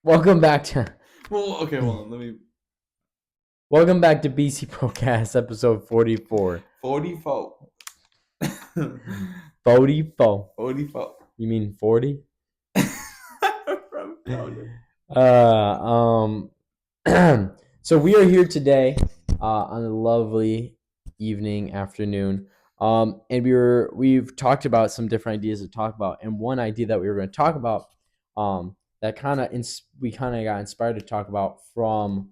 Welcome back to Well, okay, hold on. Let me. welcome back to BC Procast episode 44. 44. 44. 44. You mean 40? From Conan. Uh so we are here today on a lovely evening, afternoon. And we've talked about some different ideas to talk about, and one idea that we were going to talk about that we kind of got inspired to talk about from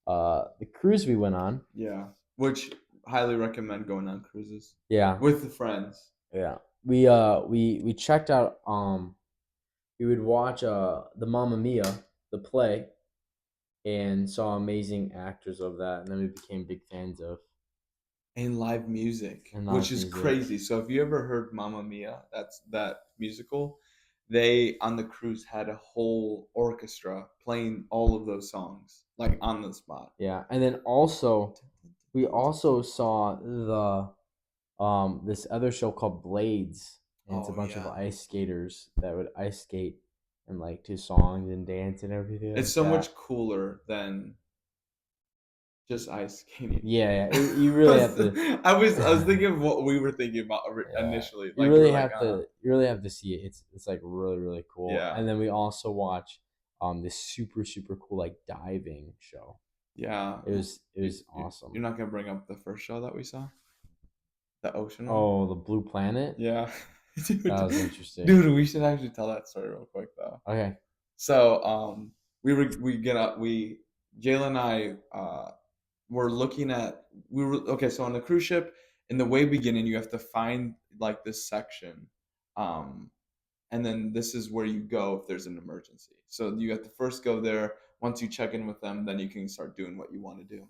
the cruise we went on. Yeah. Which highly recommend going on cruises Yeah. with the friends. Yeah. We checked out we would watch the Mamma Mia, the play, and saw amazing actors of that, and then we became big fans of And live music, and which live is music. crazy. So if you ever heard Mamma Mia, that's that musical, they on the cruise had a whole orchestra playing all of those songs, like on the spot. Yeah. And then also we also saw the this other show called Blades, and it's a Oh bunch of yeah. ice skaters that would ice skate and like to songs and dance and everything It's like so that. much cooler than just ice skating. Yeah, yeah. You really have to I was thinking of what we were thinking about yeah. initially. Like we were like, You really have to see it. It's like really, really cool. yeah, And then we also watch this super, super cool like diving show. yeah. It You, was you're awesome. not gonna bring up the first show that we saw, the ocean one. Oh, the Blue Planet? Yeah, That dude, was interesting. dude. We should actually tell that story real quick though. Okay. So we get up. Jayla and I were looking at we were okay. So on the cruise ship, in the way beginning, you have to find like this section. Um, and then this is where you go if there's an emergency. So you have to first go there. Once you check in with them, then you can start doing what you want to do.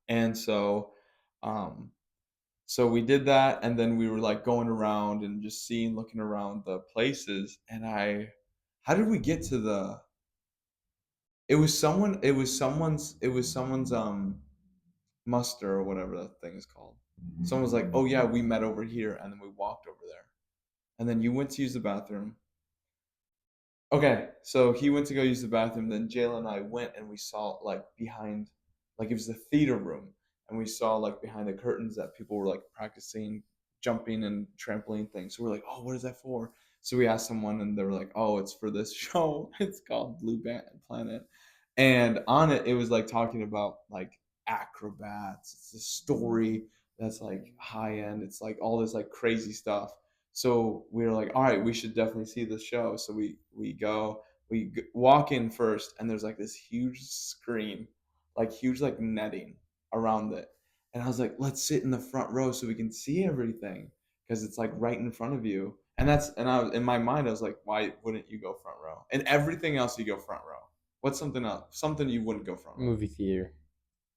And um, so we did that, and then we were like going around and just seeing, looking around the places. And how did we get to the? It was someone. It was someone's muster or whatever that thing is called. Someone was like, "Oh yeah, we met over here," and then we walked over there. And then you went to use the bathroom. Okay, so he went to go use the bathroom. Then Jayla and I went and we saw like behind, like it was the theater room, and we saw like behind the curtains that people were like practicing jumping and trampoline things. So we're like, oh, what is that for? So we asked someone, and they were like, oh, it's for this show. It's called Planet, and on it, it was like talking about like acrobats. It's a story that's like high end. It's like all this like crazy stuff. So we were like, all right, we should definitely see the show. So we go, walk in first, and there's like this huge screen, like huge like netting around it. And I was like, let's sit in the front row so we can see everything because it's like right in front of you. And I was in my mind, I was like, why wouldn't you go front row? And everything else you go front row. What's something else? Something you wouldn't go front row. Movie theater.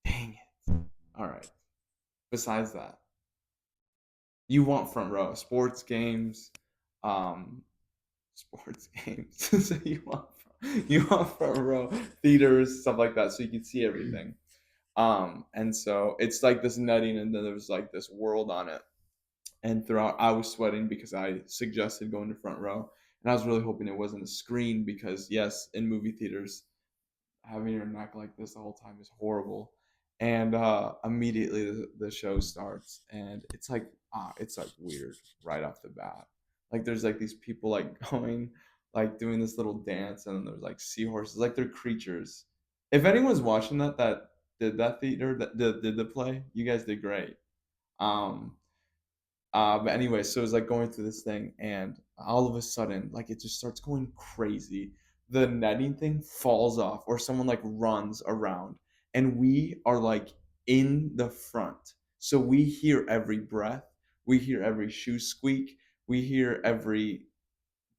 Dang it. All right. Besides that, you want front row. Um, sports games. So you want front row theaters, stuff like that, so you can see everything. And so it's like this netting, and then there was like this world on it. And throughout, I was sweating because I suggested going to front row, and I was really hoping it wasn't a screen because yes, in movie theaters, having your neck like this the whole time is horrible. And immediately the show starts, and it's like weird right off the bat. Like there's like these people like going, like doing this little dance, and then there's like seahorses, like they're creatures. If anyone's watching that did that theater that did the play, you guys did great. Um, but anyway, so it's like going through this thing, and all of a sudden, like it just starts going crazy. The netting thing falls off, or someone like runs around, and we are like in the front. So we hear every breath, we hear every shoe squeak, we hear every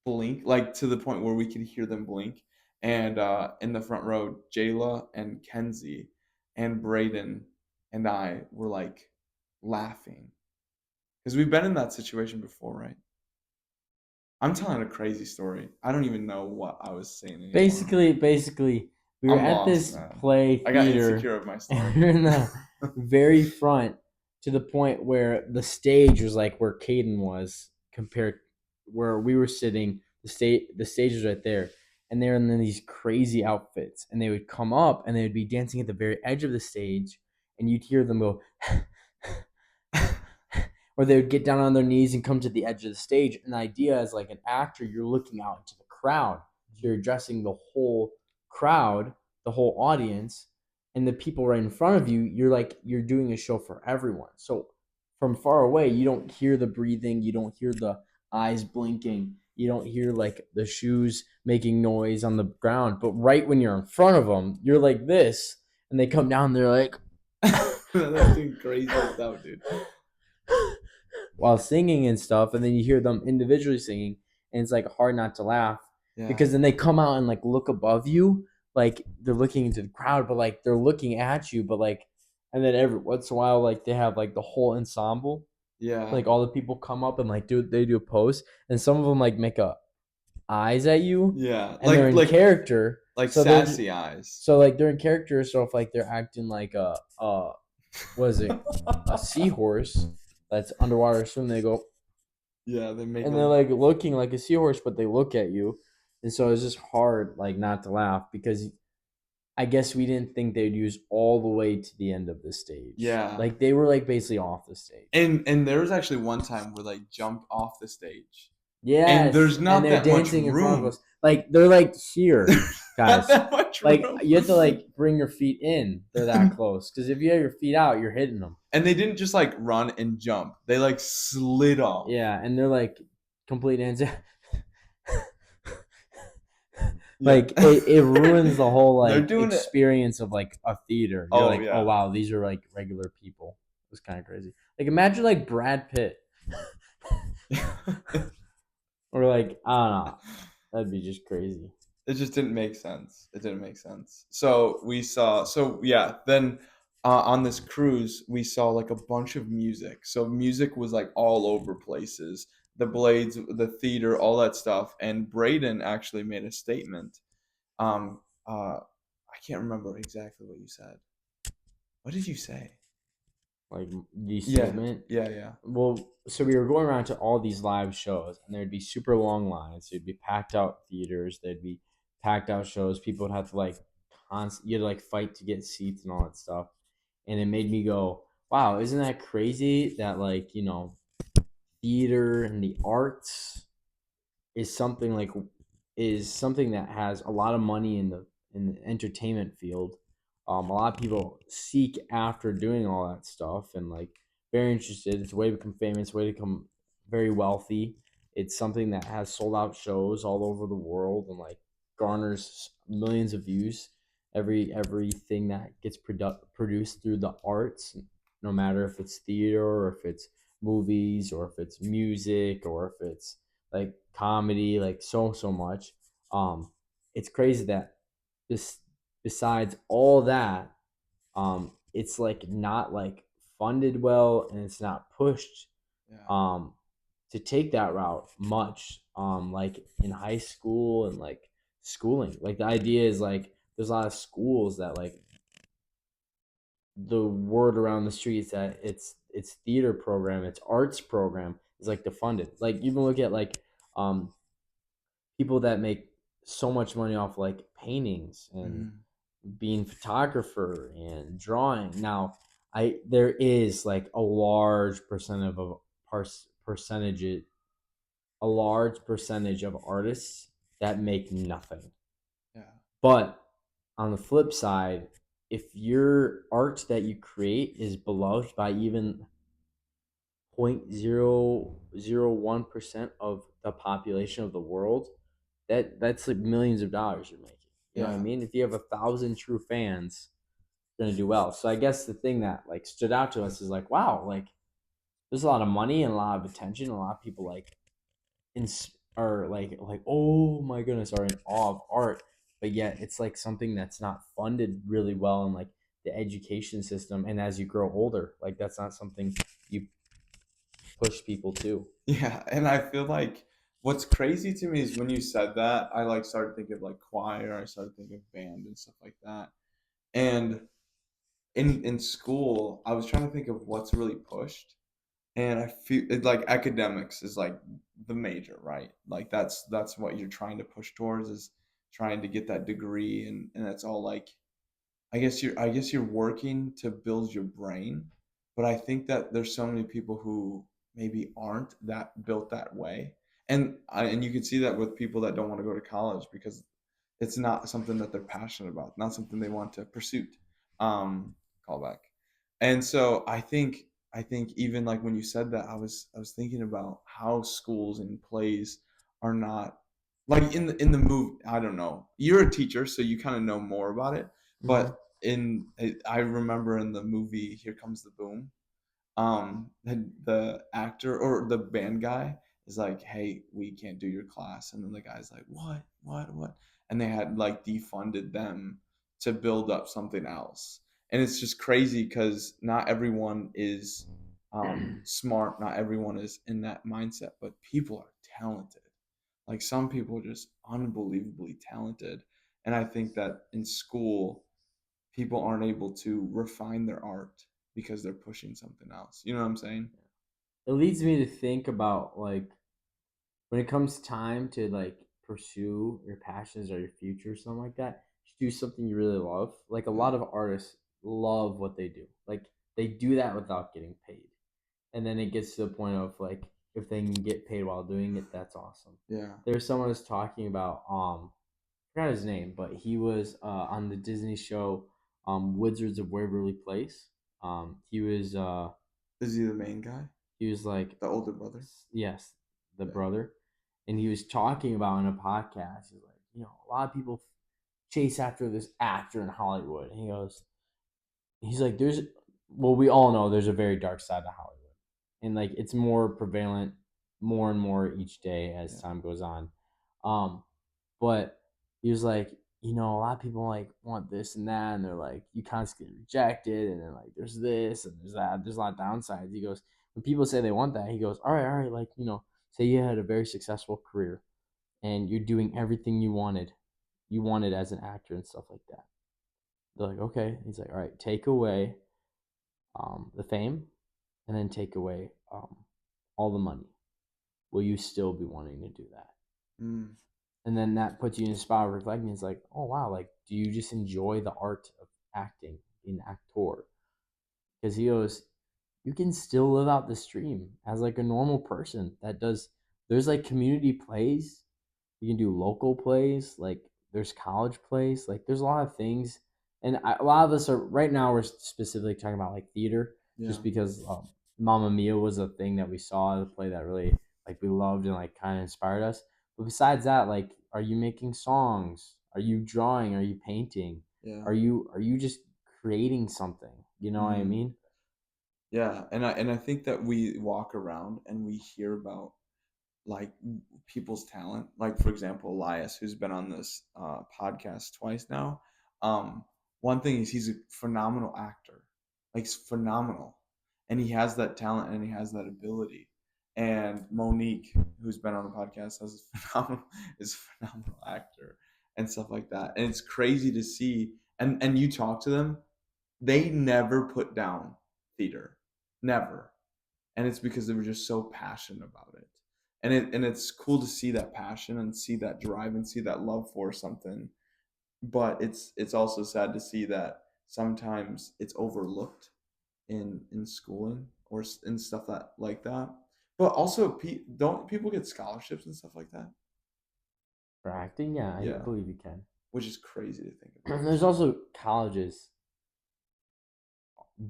blink, like to the point where we can hear them blink. And in the front row, Jayla and Kenzie and Braden and I were like laughing because we've been in that situation before, right? I'm telling a crazy story. I don't even know what I was saying anymore. Basically, we were I'm at lost, this man. play I got theater, insecure of my and story. we were in the very front to the point where the stage was like where Caeden was compared where we were sitting. The stage was right there, and they're in these crazy outfits, and they would come up and they would be dancing at the very edge of the stage, and you'd hear them go or they would get down on their knees and come to the edge of the stage. And the idea is, like, an actor, you're looking out into the crowd, so you're addressing the whole crowd, the whole audience, and the people right in front of you. You're doing a show for everyone. So from far away, you don't hear the breathing, you don't hear the eyes blinking, you don't hear like the shoes making noise on the ground. But right when you're in front of them, you're like this, and they come down, they're like That's doing crazy stuff, dude. while singing and stuff, and then you hear them individually singing, and it's like hard not to laugh, Yeah. because then they come out and like look above you, like they're looking into the crowd, but like they're looking at you, but like, and then every once in a while, like they have like the whole ensemble, Yeah. like all the people come up and like they do a pose, and some of them like make a eyes at you, Yeah. and they're in character, like so they're sassy eyes. so like they're in character. So if like they're acting like a what is it, a seahorse that's underwater swimming, they go, Yeah, they make and they're like looking like a seahorse, but they look at you, and so it's just hard like not to laugh, because I guess we didn't think they'd use all the way to the end of the stage. Yeah. Like they were like basically off the stage. And there was actually one time where they jumped off the stage. Yes, And there's not and they're that much dancing in front of room. us. Like they're like here, Not guys. that much Like room. you have to like bring your feet in. They're that close, because if you have your feet out, you're hitting them. And they didn't just like run and jump. They like slid off. Yeah, and they're like complete hands. Like it ruins the whole like experience of like a theater. You're like, oh wow, these are like regular people. It's kind of crazy. Like imagine like Brad Pitt, or like I don't know, that'd be just crazy. It just didn't make sense. It didn't make sense. So we saw. So yeah, then on this cruise we saw like a bunch of music. So music was like all over places. The Blades, the theater, all that stuff. And Braedon actually made a statement. I can't remember exactly what you said. What did you say? Like the statement. Yeah. Well, so we were going around to all these live shows, and there'd be super long lines. There'd be packed out theaters. There'd be packed out shows. People would have to like you had to like fight to get seats and all that stuff. And it made me go, wow, isn't that crazy that like, theater and the arts is something like is something that has a lot of money in the entertainment field. A lot of people seek after doing all that stuff, and like very interested. It's a way to become famous, way to become very wealthy. It's something that has sold out shows all over the world, and like garners millions of views. Everything that gets produced through the arts, no matter if it's theater or if it's movies or if it's music or if it's like comedy, like so much. It's crazy that this besides all that, it's like not like funded well, and it's not pushed to take that route much, like in high school and like schooling. Like the idea is like there's a lot of schools that like the word around the streets that it's theater program, it's arts program is like defunded. Like even look at like people that make so much money off like paintings and being photographer and drawing. Now there is like a large percentage of a large percentage of artists that make nothing. Yeah. But on the flip side, if your art that you create is beloved by even 0.001% of the population of the world, that's like millions of dollars you're making. You know what I mean? If you have 1,000 true fans, you're gonna do well. So I guess the thing that like stood out to us is like, wow, like there's a lot of money and a lot of attention. A lot of people like are like oh my goodness, are in awe of art, but yet it's like something that's not funded really well in like the education system. And as you grow older, like that's not something you push people to. Yeah, and I feel like what's crazy to me is when you said that, I like started thinking of like choir, I started thinking of band and stuff like that. And in school, I was trying to think of what's really pushed, and I feel like academics is like the major, right? Like that's what you're trying to push towards is trying to get that degree, and that's all like I guess you're working to build your brain, but I think that there's so many people who maybe aren't that built that way. And you can see that with people that don't want to go to college because it's not something that they're passionate about, not something they want to pursue. Callback. And so I think even like when you said that, I was thinking about how schools and plays are not like in the movie. I don't know. You're a teacher, so you kind of know more about it. Mm-hmm. But I remember in the movie Here Comes the Boom, the actor or the band guy is like, hey, we can't do your class, and then the guy's like, what, and they had like defunded them to build up something else. And it's just crazy because not everyone is smart, not everyone is in that mindset, but people are talented. Like some people are just unbelievably talented. And I think that in school people aren't able to refine their art because they're pushing something else. You know what I'm saying? It leads me to think about like when it comes time to like pursue your passions or your future or something like that, just do something you really love. Like a Yeah. lot of artists love what they do. Like they do that without getting paid. And then it gets to the point of like if they can get paid while doing it, that's awesome. Yeah. There was someone was talking about I forgot his name, but he was on the Disney show Wizards of Waverly Place. He was Is he the main guy? he was like The older brother? yes, the Yeah. brother, and he was talking about in a podcast. He's like, a lot of people chase after this actor in Hollywood. And he's like, well, we all know there's a very dark side to Hollywood, and like it's more prevalent, more and more each day as Yeah. time goes on. Um, but he was like, a lot of people like want this and that, and they're like, you constantly get rejected, and then like there's this and there's that. There's a lot of downsides. He goes, when people say they want that, he goes, all right, like say you had a very successful career and you're doing everything you wanted as an actor and stuff like that. They're like, okay. He's like, all right, take away the fame, and then take away all the money. Will you still be wanting to do that? Mm. And then that puts you in a spot of reflecting. It's like, oh wow, like do you just enjoy the art of acting, being an actor? Because he goes, you can still live out the stream as like a normal person that does. There's like community plays, you can do local plays, like there's college plays, like there's a lot of things. And a lot of us are right now, we're specifically talking about like theater Yeah. just because Mamma Mia was a thing that we saw, a play that really like we loved and like kind of inspired us. But besides that, like are you making songs, are you drawing, are you painting, Yeah. are you just creating something, you know what I Mm. mean? Yeah. And I think that we walk around and we hear about like people's talent. Like for example, Elias, who's been on this podcast twice now. Um, One thing is he's a phenomenal actor, like he's phenomenal, and he has that talent and he has that ability. And Monique, who's been on the podcast, is a phenomenal actor and stuff like that. And it's crazy to see. And you talk to them, they never put down theater, never, and it's because they were just so passionate about it. And it's cool to see that passion and see that drive and see that love for something, but it's also sad to see that sometimes it's overlooked in schooling or in stuff that like that. But also don't people get scholarships and stuff like that? For acting, yeah, I Yeah, believe you can. which is crazy to think about. There's also colleges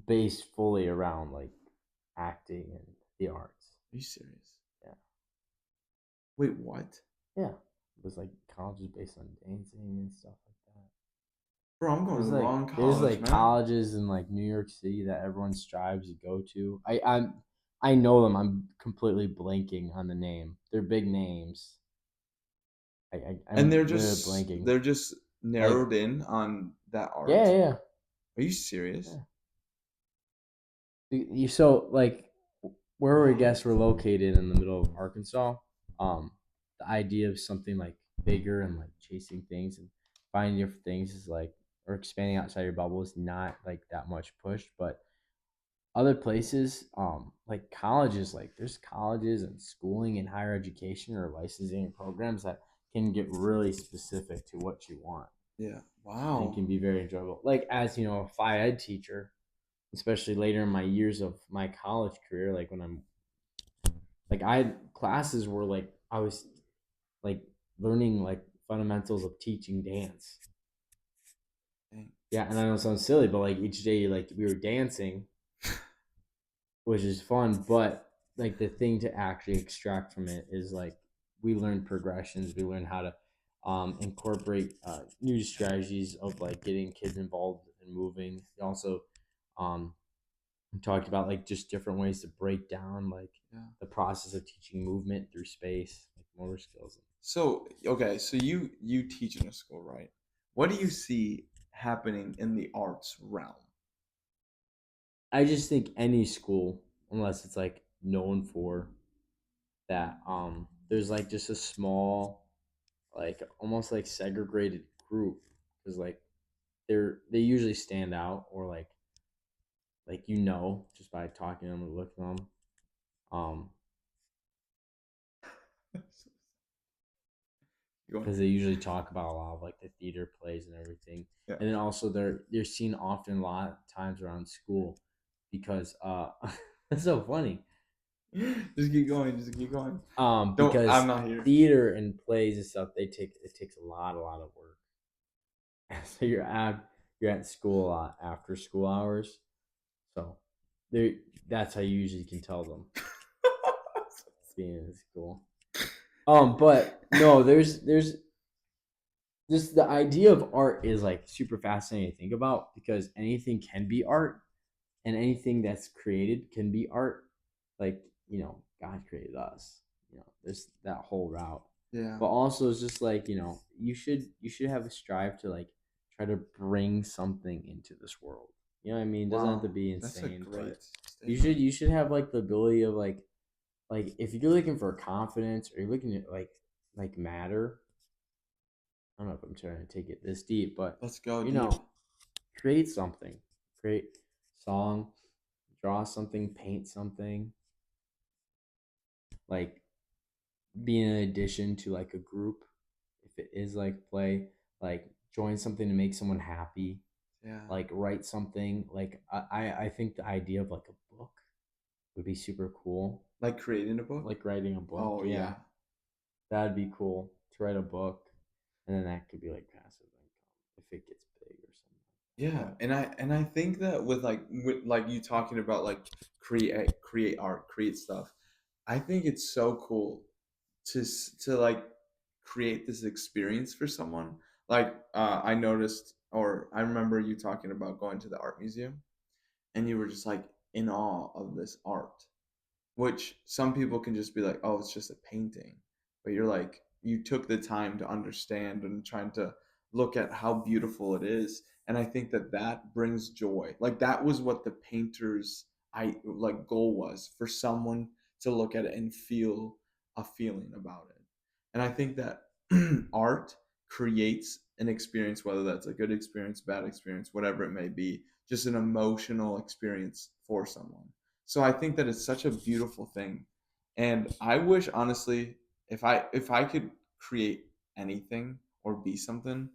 based fully around like acting and the arts. Are you serious? Yeah, Wait, what? yeah. There's like colleges based on dancing and stuff like that. Bro, I'm going to There's the like wrong there's college, like man. colleges in like New York City that everyone strives to go to. I know them. I'm completely blanking on the name. They're big names. And I'm literally blanking. they're just Like narrowed in on that yeah, art. yeah, Are you serious? yeah. You so like where we What? guess we're located in the middle of Arkansas. The idea of something like bigger and like chasing things and finding different things is like or expanding outside your bubble is not like that much pushed. But other places, like colleges, like there's colleges and schooling and higher education or licensing programs that can get really specific to what you want Yeah. and Wow. can be very enjoyable. Like as you know, a phi ed teacher, especially later in my years of my college career, like when I'm like I had classes where like I was like learning like fundamentals of teaching dance. Dang. Yeah, and I know it sounds silly, but like each day like we were dancing, which is fun, but like the thing to actually extract from it is like we learned progressions, we learned how to incorporate new strategies of like getting kids involved in moving. We also um, talked about like just different ways to break down like Yeah. the process of teaching movement through space, like motor skills. So okay, so you teach in a school, right? What do you see happening in the arts realm? I just think any school, unless it's like known for that, there's like just a small, like almost like segregated group because like they usually stand out or like just by talking to them or looking at them, um, Go because ahead. they usually talk about a lot of like the theater plays and everything, Yeah. and then also they're seen often a lot of times around school because it's so funny Just keep going. Just keep going. Don't. I'm because not here. theater and plays and stuff it takes a lot of work. So you're at school a lot after school hours, so they that's how you usually can tell them being in school. But no, there's just the idea of art is like super fascinating to think about because anything can be art and anything that's created can be art. Like, God created us. There's that whole route. Yeah. But also it's just like, you should have a strive to like try to bring something into this world. You know what I mean? It doesn't have to Wow. be That's a insane, great but you should statement. you should have like the ability of like if you're looking for confidence or you're looking at like matter. I don't know if I'm trying to take it this deep, but Let's go you deep. know, create something. Create song, draw something, paint something, like being an addition to like a group. If it is like play, like join something to make someone happy, Yeah. like write something. Like I think the idea of like a book would be super cool. Like creating a book. Like writing a book, Oh yeah, yeah. that'd be cool to write a book, and then that could be like passive income if it gets big or something. Yeah, But and I think that with you talking about like create art, create stuff. I think it's so cool to like create this experience for someone. Like I noticed or I remember you talking about going to the art museum and you were just like in awe of this art, which some people can just be like, oh, it's just a painting. But you're like, you took the time to understand and trying to look at how beautiful it is. And I think that that brings joy. Like that was what the painter's goal was for someone to look at it and feel a feeling about it. And I think that art creates an experience, whether that's a good experience, bad experience, whatever it may be, just an emotional experience for someone. So I think that it's such a beautiful thing. And I wish honestly if I could create anything or be something,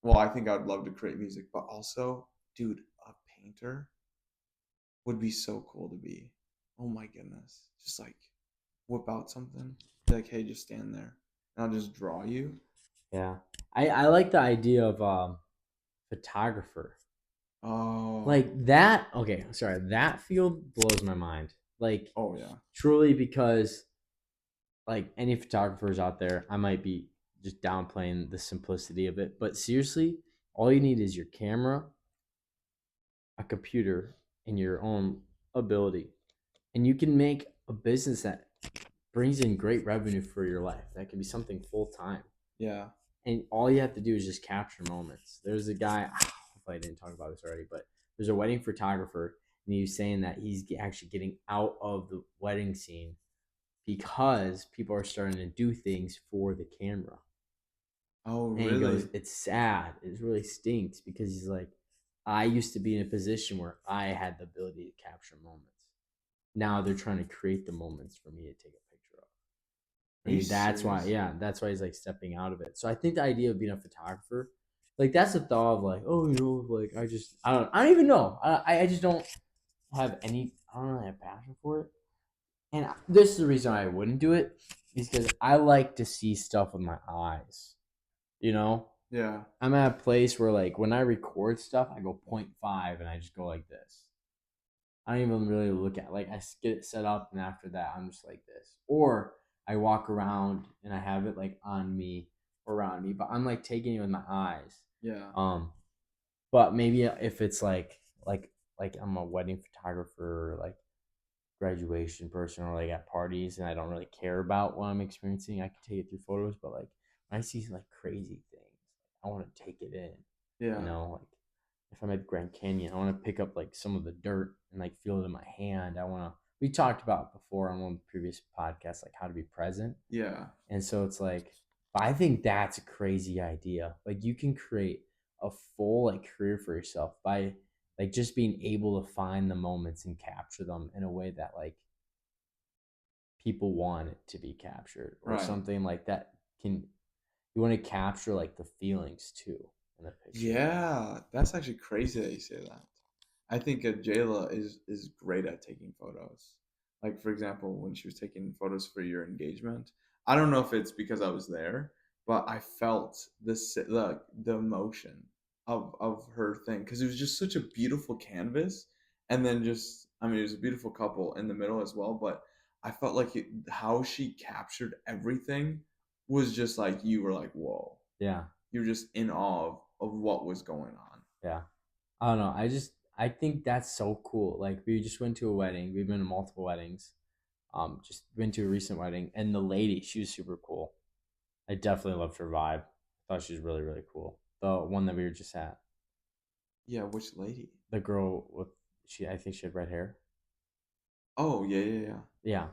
well, I think I'd love to create music, but also, dude, a painter would be so cool to be. Oh my goodness. Just like whip out something. Be like, hey, just stand there. And I'll just draw you. yeah, I like the idea of photographer. Oh. Like that, okay, sorry, that field blows my mind. Like Oh yeah. truly because like any photographers out there, I might be just downplaying the simplicity of it, but seriously, all you need is your camera, a computer, and your own ability. And you can make a business that brings in great revenue for your life. That could be something full time. Yeah. And all you have to do is just capture moments. There's a guy, hopefully I didn't talk about this already, but there's a wedding photographer, and he was saying that he's actually getting out of the wedding scene because people are starting to do things for the camera. Oh And he goes, really? it's sad. It really stinks because he's like, I used to be in a position where I had the ability to capture moments. Now they're trying to create the moments for me to take a picture of. Are you That's why, serious? yeah, that's why he's like stepping out of it. So I think the idea of being a photographer, like that's the thought of like, oh, like I don't even know. I just don't have any. I don't really have passion for it. And this is the reason I wouldn't do it is because I like to see stuff with my eyes. You know, Yeah. I'm at a place where like when I record stuff, I go point 0.5 and I just go like this. I don't even really look at like I get it set up and after that I'm just like this. Or I walk around and I have it like on me or around me, but I'm like taking it with my eyes. Yeah. Um, but maybe if it's like I'm a wedding photographer, or like graduation person, or like at parties, and I don't really care about what I'm experiencing, I can take it through photos. But like when I see like crazy things, I want to take it in. You Yeah. know, like if I'm at Grand Canyon, I want to pick up like some of the dirt and like feel it in my hand. I want to. We talked about before on one of the previous podcasts, like how to be present. Yeah. And so it's like, I think that's a crazy idea. Like you can create a full like career for yourself by like just being able to find the moments and capture them in a way that like people want it to be captured or Right. something like that. Can you want to capture like the feelings too in a picture? Yeah. That's actually crazy that you say that. I think Jayla is great at taking photos. Like for example, when she was taking photos for your engagement, I don't know if it's because I was there, but I felt the emotion of her thing because it was just such a beautiful canvas, and then just I mean it was a beautiful couple in the middle as well, but I felt like how she captured everything was just like you were like whoa, Yeah, you're just in awe of what was going on. yeah. I don't know. I think that's so cool. Like we just went to a wedding. We've been to multiple weddings. Just been to a recent wedding, and the lady, she was super cool. I definitely loved her vibe. I thought she was really really cool. The one that we were just at, Yeah, which lady? the girl with I think she had red hair. Oh, yeah, yeah, yeah. Yeah,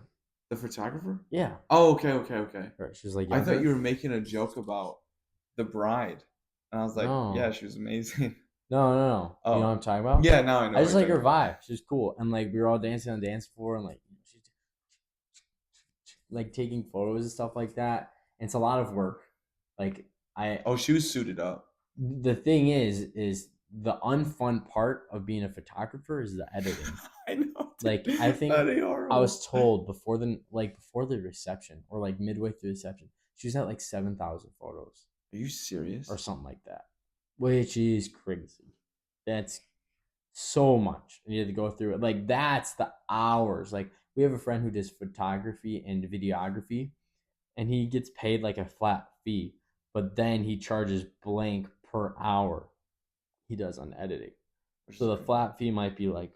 The photographer? yeah. Oh, okay, okay, okay. Her. She was like I thought you younger. were making a joke about the bride. And I was like, yeah, No, she was amazing. no. You know what Oh. I'm talking about? Yeah, now I know I what just you're like talking her about. vibe. She was cool, and like we were all dancing on the dance floor, and like she's like taking photos and stuff like that. And it's a lot of work. Like I, Oh, she was suited up. the thing is the unfun part of being a photographer is the editing. I know, Like I dude. think That'd be I horrible. was told before the reception or like midway through the reception, she was at like 7,000 photos Are you or serious? something like that, which is crazy. That's so much. And you have to go through it. Like that's the hours. Like we have a friend who does photography and videography, and he gets paid like a flat fee, but then he charges blank per hour he does on editing. Which So is the crazy. flat fee might be like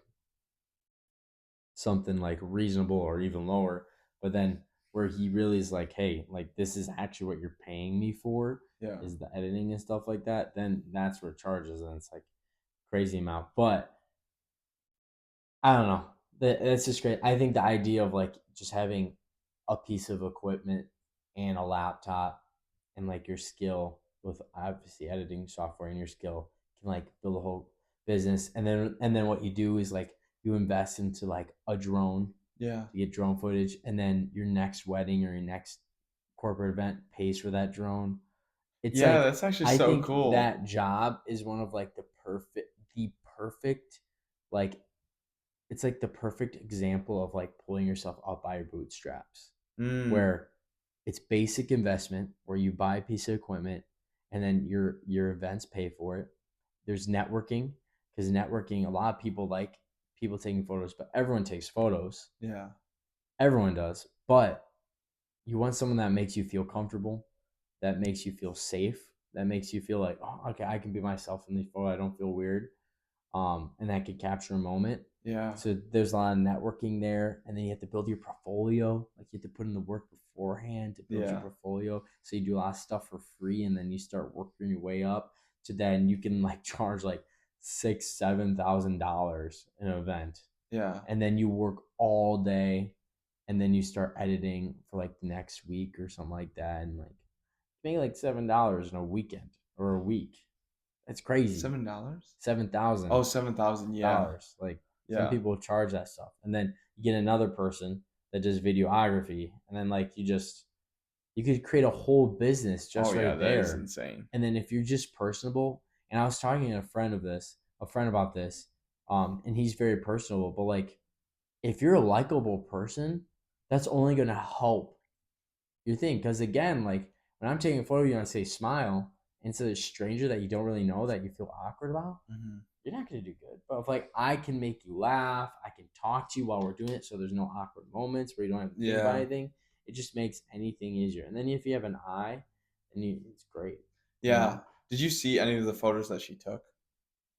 something like reasonable or even lower, but then where he really is like, hey, like this is actually what you're paying me for Yeah. is the editing and stuff like that, then that's where it charges and it's like crazy amount. But I don't know. That's just great. I think the idea of like just having a piece of equipment and a laptop and like your skill with obviously editing software and your skill can like build a whole business. And then what you do is like you invest into like a drone Yeah. to get drone footage, and then your next wedding or your next corporate event pays for that drone. It's Yeah, like that's actually I so think cool. that job is one of like the perfect like it's like the perfect example of like pulling yourself up by your bootstraps Mm. where it's basic investment where you buy a piece of equipment and then your events pay for it. There's networking because networking, a lot of people like people taking photos, but everyone takes photos. Yeah. Everyone does. But you want someone that makes you feel comfortable, that makes you feel safe, that makes you feel like, oh, okay, I can be myself in the photo. I don't feel weird, and that could capture a moment. Yeah. So there's a lot of networking there, and then you have to build your portfolio. Like you have to put in the work beforehand to build your Yeah. portfolio. So you do a lot of stuff for free, and then you start working your way up to then you can like charge like $6,000-7,000 an event, Yeah. and then you work all day, and then you start editing for like the next week or something like that, and like make like $7 in a weekend or a week. That's crazy. $7? seven Oh, thousand 7,000. Yeah. dollars. Like some Yeah. people charge that stuff, and then you get another person that does videography, and then like you just You could create a whole business Oh just yeah, right that is there. insane. And then if you're just personable, and I was talking to a friend about this, and he's very personable, but like if you're a likable person, that's only gonna help your thing. Because again, like when I'm taking a photo of you and I say smile, and it's a stranger that you don't really know that you feel awkward about, Hmm. you're not gonna do good. But if like I can make you laugh, I can talk to you while we're doing it, so there's no awkward moments where you don't have to think about Yeah, anything. It just makes anything easier. And then if you have an eye, then it's great. You yeah. know. Did you see any of the photos that she took?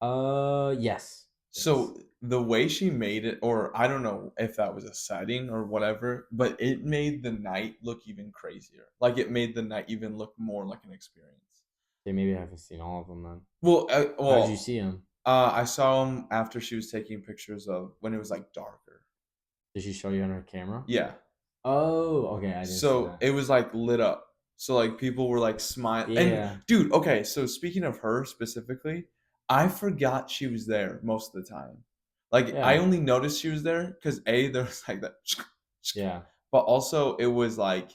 Yes, yes, So the way she made it, or I don't know if that was a setting or whatever, but it made the night look even crazier. Like it made the night even look more like an experience. okay, maybe I haven't seen all of them then. Well, How did you see them? I saw him after she was taking pictures of when it was like darker. Did she show you on her camera? Yeah. Oh, okay, I didn't see So that. it was like lit up. So like people were like smiling. And Yeah, dude, okay, so speaking of her specifically, I forgot she was there most of the time. Like I yeah, only noticed she was there because A, there was like that, yeah, but also it was like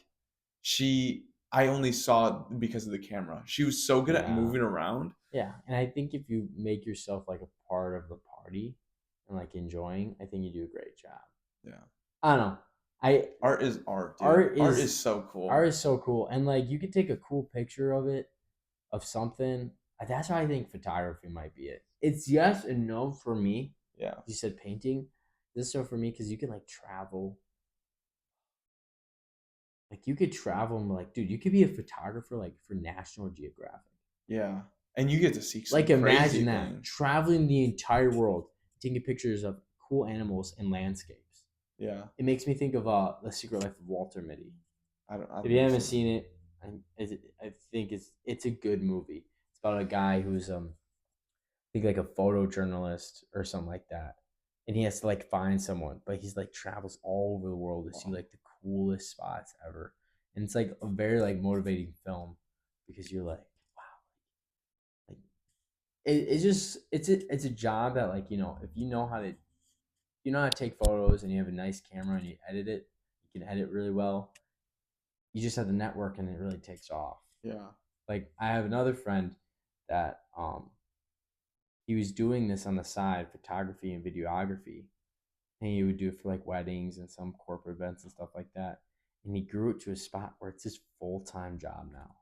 she I only saw it because of the camera. She was so good at yeah, moving around. yeah. And I think if you make yourself like a part of the party and like enjoying, I think you do a great job. Yeah. I don't know. I Art is art, dude. art Art is is so art cool. is so cool, and like you could take a cool picture of it of something. That's why I think photography might be it. It's yes and no for me. Yeah. You said painting. This is so for me because you can like travel. Like you could travel and like, dude, you could be a photographer like for National Geographic. Yeah. And you get to see some Like crazy imagine that things. traveling the entire world, taking pictures of cool animals and landscapes. Yeah. It makes me think of The Secret Life of Walter Mitty. I've If you never haven't seen it. seen it, I think it's a good movie. It's about a guy who's I think like a photojournalist or something like that, and he has to like find someone, but he's like travels all over the world to see Wow. like the coolest spots ever, and it's like a very like motivating film because you're like, wow, like it's just it's a job that like if you know how to take photos and you have a nice camera and you edit it, you can edit really well. You just have the network and it really takes off. Yeah. Like I have another friend that he was doing this on the side, photography and videography, and he would do it for like weddings and some corporate events and stuff like that. And he grew it to a spot where it's his full time job now,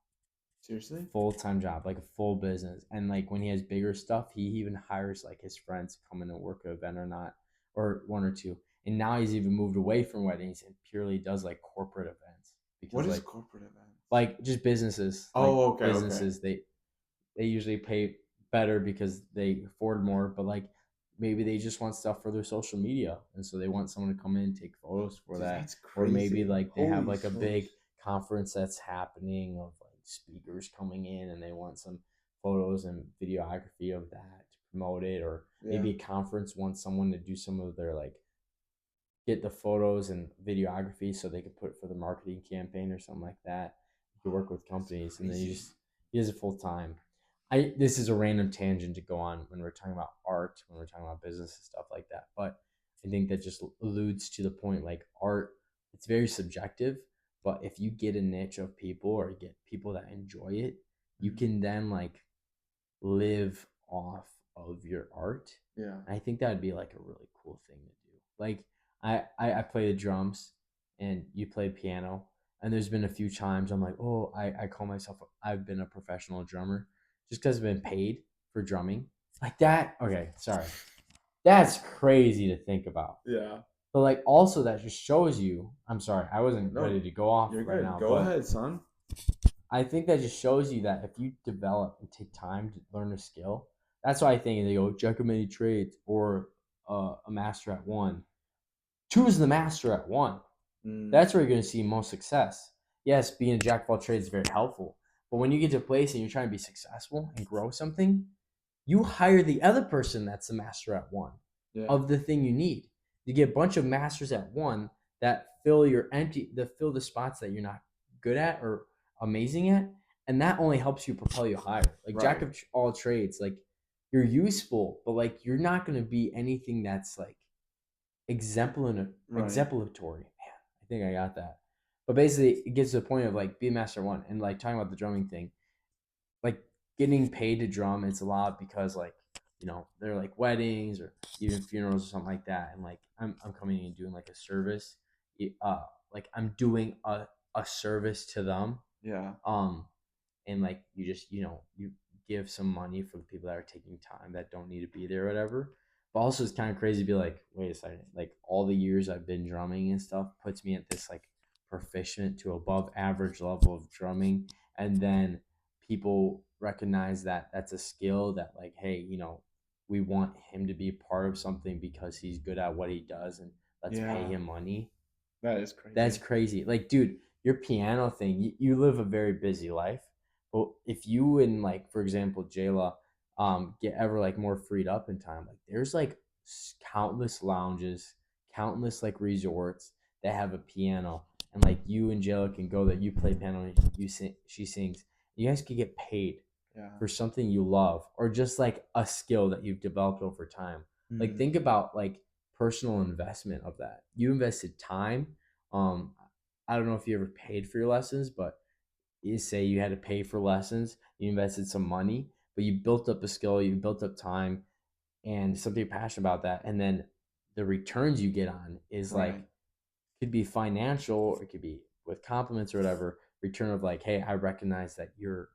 Seriously? full time job, like a full business. And like when he has bigger stuff, he even hires like his friends to come in and work an event or not, or one or two. And now he's even moved away from weddings and purely does like corporate events What because is corporate events? like just businesses, like Oh, okay, okay. businesses, they usually pay better because they afford more, but like maybe they just want stuff for their social media. And so they want someone to come in and take photos for Dude, that. that's Or maybe crazy. like they have Holy like a big smokes. conference that's happening of like speakers coming in and they want some photos and videography of that to promote it. Or Yeah. maybe a conference wants someone to do some of their like get the photos and videography so they could put it for the marketing campaign or something like that. You could work with That's companies and then crazy. he does it full time. I This is a random tangent to go on when we're talking about art, when we're talking about business and stuff like that. But I think that just alludes to the point like art, it's very subjective, but if you get a niche of people or you get people that enjoy it, you Mhm. can then like live off of your art. Yeah. And I think that would be like a really cool thing to do. Like I play the drums and you play piano. And there's been a few times I'm like, oh, I call myself, I've been a professional drummer just because I've been paid for drumming. Like that. Okay, sorry. That's crazy to think about. Yeah. But like also that just shows you, I'm sorry, I wasn't ready No, to go off you're right good. now, Go but ahead, son. I think that just shows you that if you develop and take time to learn a skill, that's why I think they go jack of many trades or a master at one. Choose the master at one. Mm, That's where you're going to see most success. Yes, being a jack of all trades is very helpful, but when you get to a place and you're trying to be successful and grow something, you hire the other person that's the master at one yeah. of the thing you need. You get a bunch of masters at one that fill the spots that you're not good at or amazing at, and that only helps you propel you higher. Like jack Right. of all trades, like you're useful, but like you're not going to be anything that's like Right. exemplatory. Man, I think I got that. But basically, it gets to the point of like be a master one, and like talking about the drumming thing, like getting paid to drum. It's a lot because like they're like weddings or even funerals or something like that, and like I'm coming in and doing like a service, uh, like I'm doing a service to them, Yeah. um, and like you just you give some money for the people that are taking time that don't need to be there or whatever. But also it's kind of crazy to be like, wait a second, like all the years I've been drumming and stuff puts me at this like proficient to above average level of drumming, and then people recognize that that's a skill that like, hey, we want him to be part of something because he's good at what he does, and let's pay Yeah. him money. That is That's crazy. crazy. Like, dude, your piano thing, you live a very busy life. But if you and like, for example, Jayla, get ever like more freed up in time, like there's like countless lounges, countless like resorts that have a piano, and like you and Jayla can go that you play piano, and you sing, she sings. You guys could get paid Yeah. for something you love, or just like a skill that you've developed over time. Like Mm. think about like personal investment of that. You invested time. um, I don't know if you ever paid for your lessons, but you say you had to pay for lessons, you invested some money, but you built up a skill, you built up time, and something you're passionate about that. And then the returns you get on is Right. like, could be financial, or it could be with compliments or whatever. Return of like, hey, I recognize that you're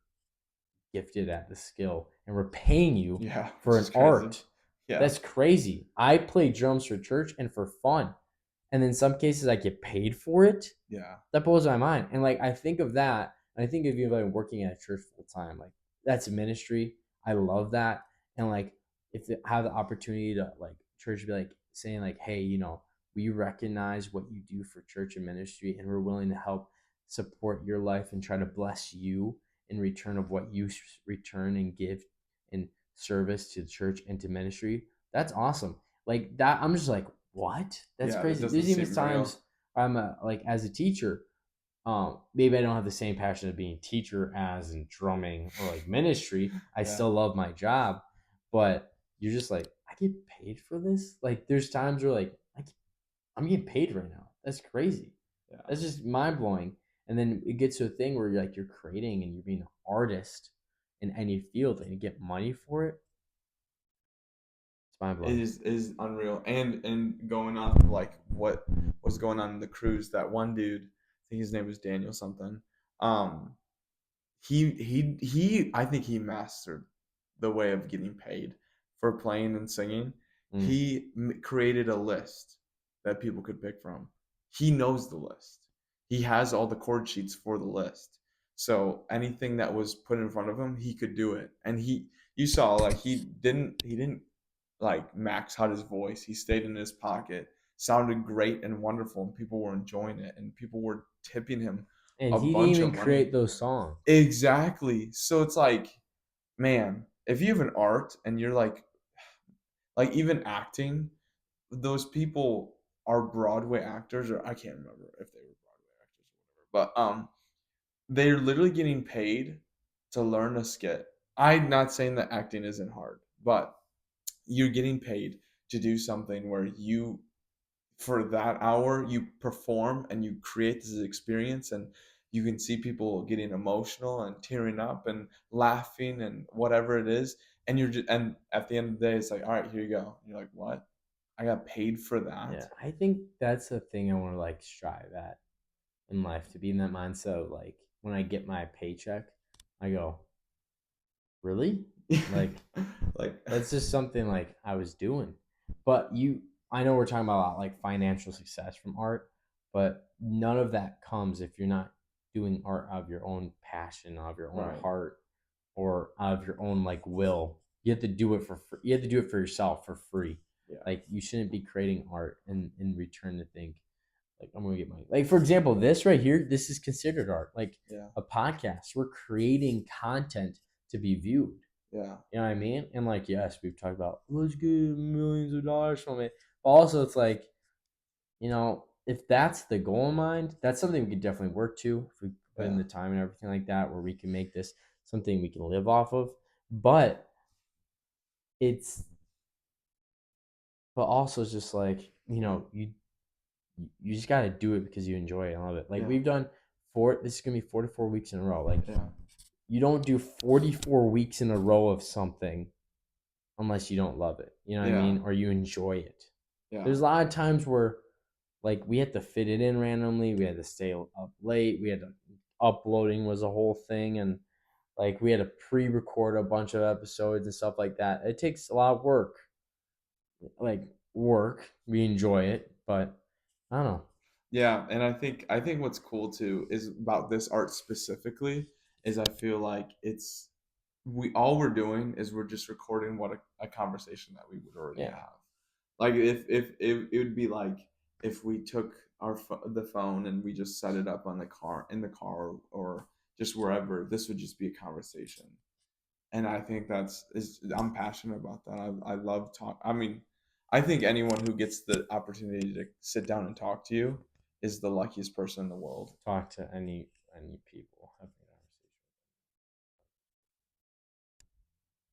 gifted at the skill and we're paying you Yeah. for Which an is crazy. art. Yeah. That's crazy. I play drums for church and for fun. And in some cases I get paid for it. Yeah. That blows my mind. And like I think of that, and I think of you like working at a church full time. Like that's ministry. I love that. And like if I have the opportunity to like church be like saying like, hey, we recognize what you do for church and ministry, and we're willing to help support your life and try to bless you in return of what you return and give in service to the church and to ministry. That's awesome. Like that, I'm just like, what? That's Yeah. That crazy. doesn't There's even seem real. times I'm like as a teacher, maybe I don't have the same passion of being a teacher as in drumming or like ministry. I Yeah. still love my job, but you're just like, I get paid for this. Like there's times where like I'm getting paid right now. That's crazy. Yeah. That's just mind blowing. And then it gets to a thing where you're creating and you're being an artist in any field and you get money for it. It's mind It blowing. is unreal. And going on like what was going on in the cruise, that one dude, I think his name was Daniel something. Um, he I think he mastered the way of getting paid for playing and singing. Mm. He created a list that people could pick from. He knows the list. He has all the chord sheets for the list. So anything that was put in front of him, he could do it. And you saw like he didn't like max out his voice. He stayed in his pocket. Sounded great and wonderful, and people were enjoying it, and people were tipping him And a he didn't bunch even of money. create those songs. Exactly. So it's like, man, if you have an art and you're like even acting, those people are Broadway actors, or I can't remember if they were Broadway actors or whatever. But they're literally getting paid to learn a skit. I'm not saying that acting isn't hard, but you're getting paid to do something where you for that hour you perform and you create this experience, and you can see people getting emotional and tearing up and laughing and whatever it is, and you're just, and at the end of the day it's like, all right, here you go. And you're like, what? I got paid for that? Yeah, I think that's the thing I want to like strive at in life, to be in that mindset of like when I get my paycheck, I go, really? Like Like, that's just something like I was doing. But I know we're talking about a lot like financial success from art, but none of that comes if you're not doing art out of your own passion, out of your own right. heart, or out of your own like will. You have to do it for free. You have to do it for yourself for free. Yeah. Like you shouldn't be creating art and in return to think like I'm gonna get money. Like for example, this right here, this is considered art. Like Yeah. a podcast, we're creating content to be viewed. Yeah. You know what I mean? And like, yes, we've talked about let's get millions of dollars from it. But also it's like, if that's the goal in mind, that's something we could definitely work to if we put in Yeah. the time and everything like that, where we can make this something we can live off of. But it's but also it's just like, you you just got to do it because you enjoy it and love it. Like Yeah. we've done four. This is gonna be 44 weeks in a row. Like Yeah. you don't do 44 weeks in a row of something unless you don't love it. You know what I Yeah. mean? Or you enjoy it. Yeah. There's a lot of times where like we had to fit it in randomly. We had to stay up late. We had to uploading was a whole thing, and like we had to pre-record a bunch of episodes and stuff like that. It takes a lot of work. Like work, we enjoy it, but I don't know. Yeah, and I think what's cool too is about this art specifically is I feel like it's we all we're doing is we're just recording what a conversation that we would already Yeah, have. Like if it would be like if we took the phone and we just set it up on the car in the car or just wherever, this would just be a conversation. And I think I'm passionate about that. I love talk. I mean, I think anyone who gets the opportunity to sit down and talk to you is the luckiest person in the world. talk to any people, have a conversation.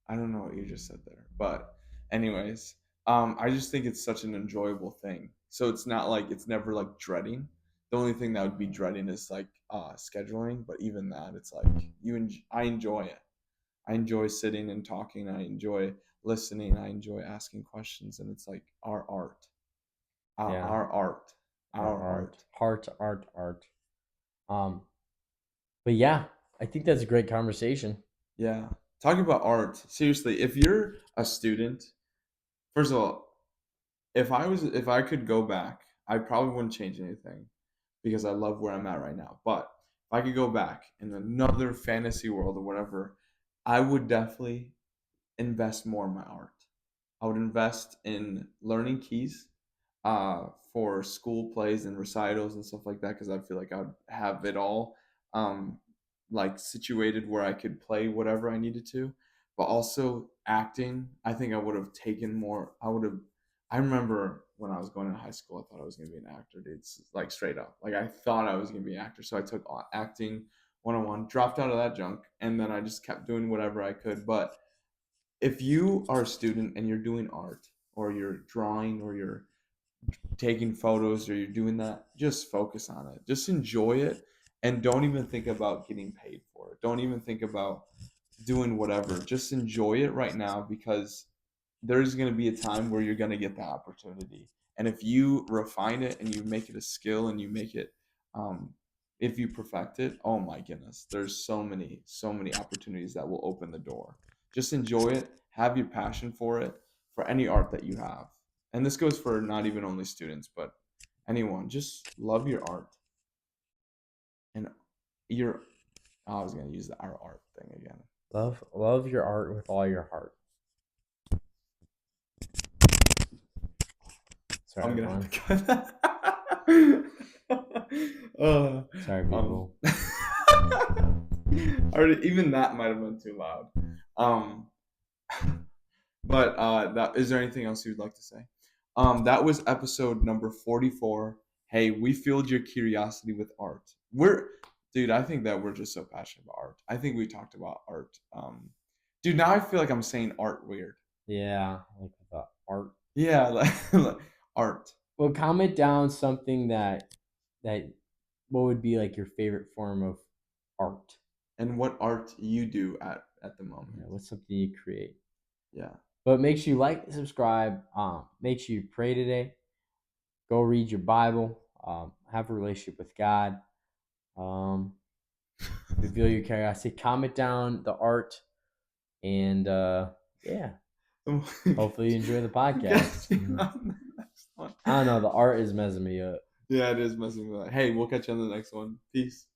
I don't know what you just said there, but anyways, I just think it's such an enjoyable thing. So it's not like it's never like dreading. The only thing that would be dreading is like scheduling, but even that, it's like I enjoy it. I enjoy sitting and talking. I enjoy listening. I enjoy asking questions, and it's like our art, Yeah, our art, our our art, art. art. Um, but yeah, I think that's a great conversation. Yeah, talking about art. Seriously, if you're a student, first of all, if I could go back, I probably wouldn't change anything because I love where I'm at right now. But if I could go back in another fantasy world or whatever, I would definitely invest more in my art. I would invest in learning keys for school plays and recitals and stuff like that because I feel like I would have it all um, like situated where I could play whatever I needed to. But also acting, I think I would have taken more. I would have. I remember when I was going to high school, I thought I was going to be an actor, dude. It's like straight up. Like I thought I was going to be an actor, so I took acting 101, dropped out of that junk, and then I just kept doing whatever I could. But if you are a student and you're doing art or you're drawing or you're taking photos or you're doing that, just focus on it. Just enjoy it and don't even think about getting paid for it. Don't even think about doing whatever. Just enjoy it right now because there's going to be a time where you're going to get that opportunity. And if you refine it and you make it a skill and you make it, um, if you perfect it, oh my goodness, there's so many opportunities that will open the door. Just enjoy it, have your passion for it, for any art that you have. And this goes for not even only students, but anyone. Just love your art. And your, I was going to use the our art thing again. Love your art with all your heart. Sorry, I'm gonna have everyone. to cut that. uh, Sorry, um, people. already, even that might have been too loud. Um, but that is there anything else you'd like to say? That was episode number 44. Hey, we filled your curiosity with art. Dude, I think that we're just so passionate about art. I think we talked about art. Dude, now I feel like I'm saying art weird. Yeah, like the art. Yeah, like art. Well, comment down something that what would be like your favorite form of art. And what art you do at the Yeah, moment. what's something you create? Yeah. But make sure you like, subscribe. Make sure you pray today. Go read your Bible. Have a relationship with God. Um, reveal your curiosity. Comment down the art, and yeah, hopefully you enjoy the We'll podcast. catch you on the next one. I don't know. The art is messing me up. Yeah, it is messing with that. Hey, we'll catch you on the next one. Peace.